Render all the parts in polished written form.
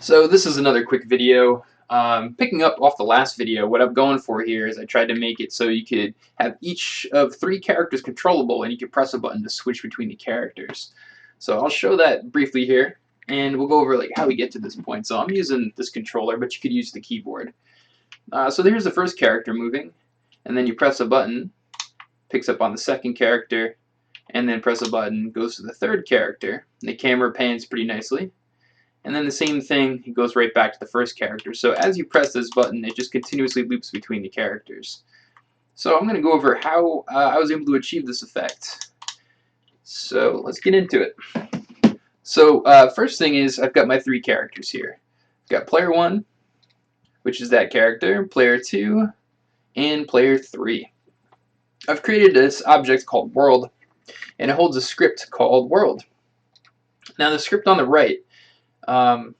So this is another quick video. Picking up off the last video, what I'm going for here is I tried to make it so you could have each of three characters controllable and you could press a button to switch between the characters. So I'll show that briefly here and we'll go over like how we get to this point. So I'm using this controller, but you could use the keyboard. So here's the first character moving, and then you press a button, picks up on the second character, and then press a button, goes to the third character. The camera pans pretty nicely. And then the same thing, it goes right back to the first character. So as you press this button, it just continuously loops between the characters. So I'm going to go over how I was able to achieve this effect. So let's get into it. So first thing is I've got my three characters here. I've got player 1, which is that character, player 2, and player 3. I've created this object called world, and it holds a script called world. Now the script on the right, so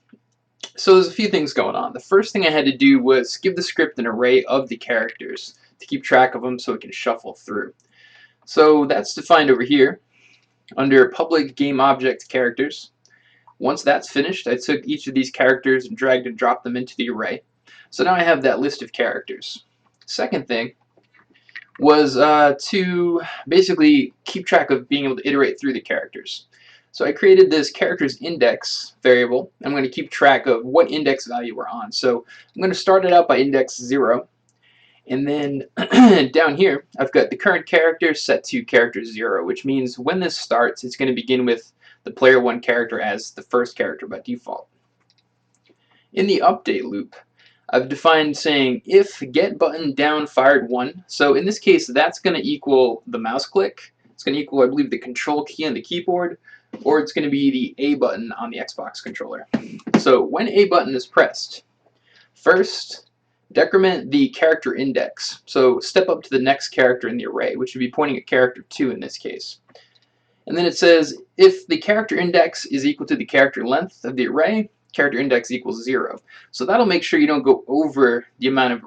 there's a few things going on. The first thing I had to do was give the script an array of the characters to keep track of them so it can shuffle through. So that's defined over here under public game object characters. Once that's finished, I took each of these characters and dragged and dropped them into the array. So now I have that list of characters. Second thing was to basically keep track of being able to iterate through the characters. So I created this characters index variable. I'm going to keep track of what index value we're on. So I'm going to start it out by index 0. And then down here, I've got the current character set to character 0, which means when this starts, it's going to begin with the player 1 character as the first character by default. In the update loop, I've defined saying if get button down fired 1. So in this case, that's going to equal the mouse click. It's going to equal, I believe, the control key on the keyboard, or it's going to be the A button on the Xbox controller. So when A button is pressed, first decrement the character index. So step up to the next character in the array, which would be pointing at character 2 in this case. And then it says if the character index is equal to the character length of the array, character index equals 0. So that'll make sure you don't go over the amount of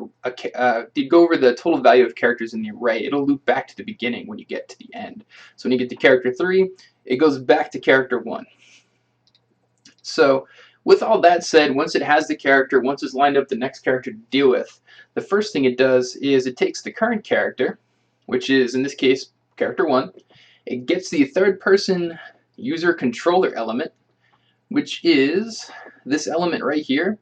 go over the total value of characters in the array. It'll loop back to the beginning when you get to the end. So when you get to character 3, it goes back to character 1. So with all that said, once it has the character, once it's lined up the next character to deal with, the first thing it does is it takes the current character, which is in this case character 1, it gets the third person user controller element, which is this element right here.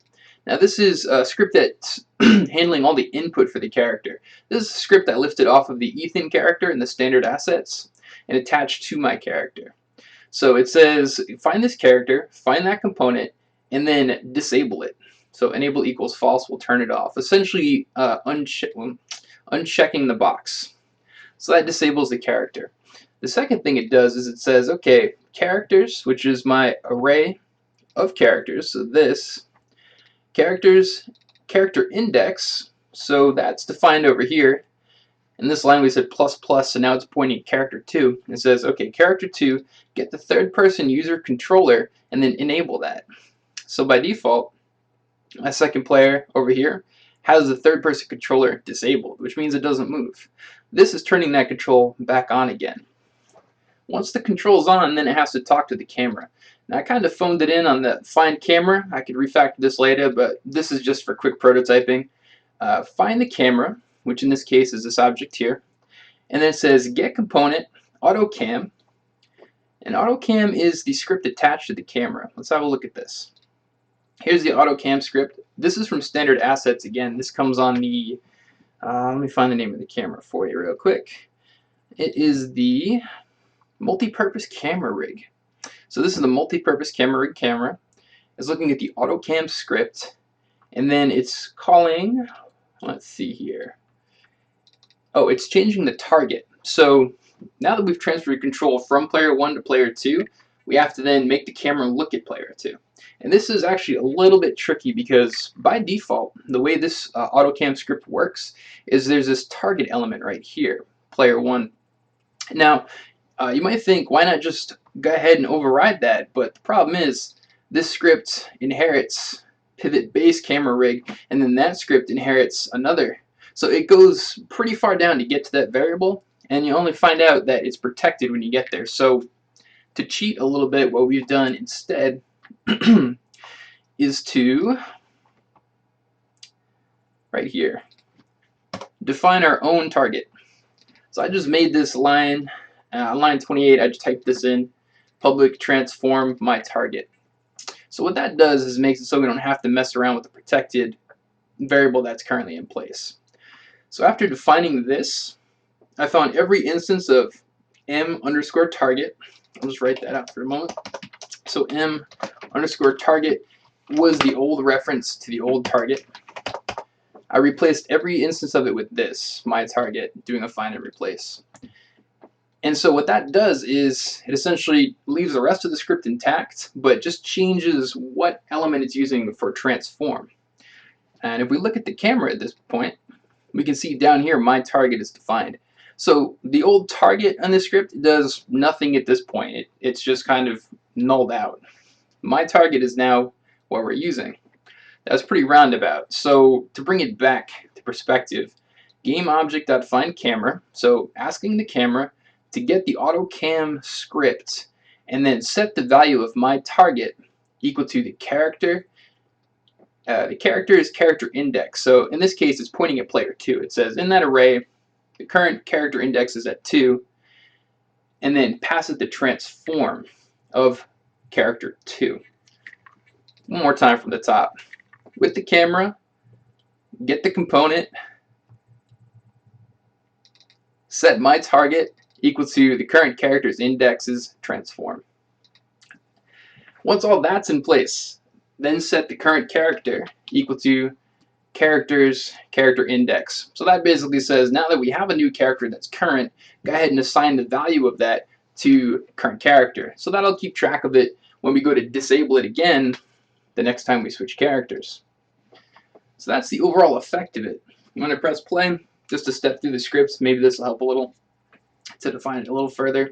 Now this is a script that's handling all the input for the character. This is a script I lifted off of the Ethan character in the standard assets and attached to my character. So it says find this character, find that component, and then disable it. So enable equals false will turn it off, essentially unchecking the box. So that disables the character. The second thing it does is it says, okay, characters, which is my array of characters, so this characters character index, so that's defined over here. In this line we said plus plus, so now it's pointing at character 2. It says, okay, character 2, get the third person user controller and then enable that. So by default, my second player over here has the third person controller disabled, which means it doesn't move. This is turning that control back on again. Once the control's on, then it has to talk to the camera. Now I kind of phoned it in on the find camera. I could refactor this later, but this is just for quick prototyping. Find the camera, which in this case is this object here, and then it says get component autocam, and autocam is the script attached to the camera. Let's have a look at this. Here's the autocam script. This is from standard assets again. This comes on the let me find the name of the camera for you real quick. It is the multi-purpose camera rig. So this is the multi-purpose camera rig camera. It's looking at the autocam script, and then it's calling, let's see here. Oh, it's changing the target. So now that we've transferred control from player 1 to player 2, we have to then make the camera look at player 2. And this is actually a little bit tricky because by default, the way this autocam script works is there's this target element right here, player 1. Now, you might think, why not just go ahead and override that? But the problem is, this script inherits pivot base camera rig, and then that script inherits another. So it goes pretty far down to get to that variable, and you only find out that it's protected when you get there. So to cheat a little bit, what we've done instead is to, right here, define our own target. So I just made this line, line 28, I just typed this in, public transform my target. So what that does is makes it so we don't have to mess around with the protected variable that's currently in place. So after defining this, I found every instance of m underscore target. I'll just write that out for a moment. So m underscore target was the old reference to the old target. I replaced every instance of it with this, my target, doing a find and replace. And so what that does is it essentially leaves the rest of the script intact, but just changes what element it's using for transform. And if we look at the camera at this point, we can see down here my target is defined. So the old target on this script does nothing at this point. It's just kind of nulled out. My target is now what we're using. That's pretty roundabout. So to bring it back to perspective, GameObject.findCamera, so asking the camera to get the autocam script and then set the value of my target equal to the character. The character is character index. So in this case, it's pointing at player 2. It says in that array, the current character index is at 2, and then pass it the transform of character 2. One more time from the top. With the camera, get the component, set my target equal to the current character's index's transform. Once all that's in place, then set the current character equal to character's character index. So that basically says now that we have a new character that's current, go ahead and assign the value of that to current character. So that'll keep track of it when we go to disable it again the next time we switch characters. So that's the overall effect of it. I'm going to press play just to step through the scripts. Maybe this will help a little to define it a little further.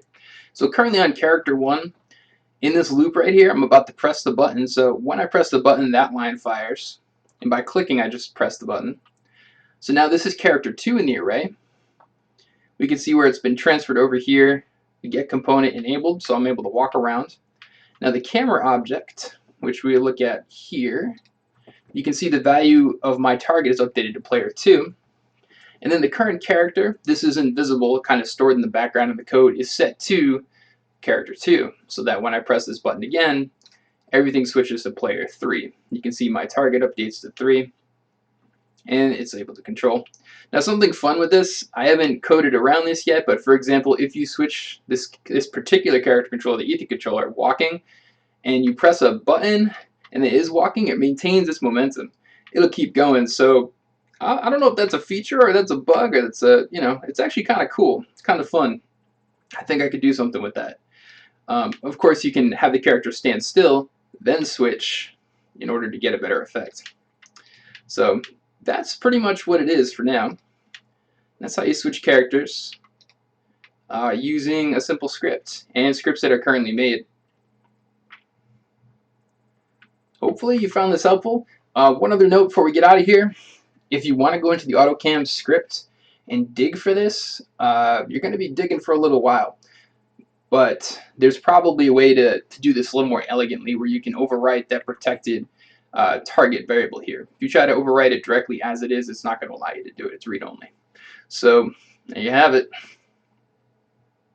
So currently on character 1, in this loop right here, I'm about to press the button. So when I press the button, that line fires. And by clicking, I just press the button. So now this is character 2 in the array. We can see where it's been transferred over here. The get component enabled, so I'm able to walk around. Now the camera object, which we look at here, you can see the value of my target is updated to player 2. And then the current character, this is invisible, kind of stored in the background of the code, is set to character 2, so that when I press this button again, everything switches to player 3. You can see my target updates to 3, and it's able to control. Now something fun with this, I haven't coded around this yet, but for example, if you switch this particular character controller, the Ether controller, walking, and you press a button, and it is walking, it maintains its momentum. It'll keep going, so I don't know if that's a feature or that's a bug or it's a, it's actually kind of cool. It's kind of fun. I think I could do something with that. Of course, you can have the character stand still, then switch in order to get a better effect. So that's pretty much what it is for now. That's how you switch characters using a simple script and scripts that are currently made. Hopefully you found this helpful. One other note before we get out of here. If you want to go into the AutoCam script and dig for this, you're going to be digging for a little while. But there's probably a way to do this a little more elegantly where you can overwrite that protected target variable here. If you try to overwrite it directly as it is, it's not going to allow you to do it. It's read-only. So there you have it.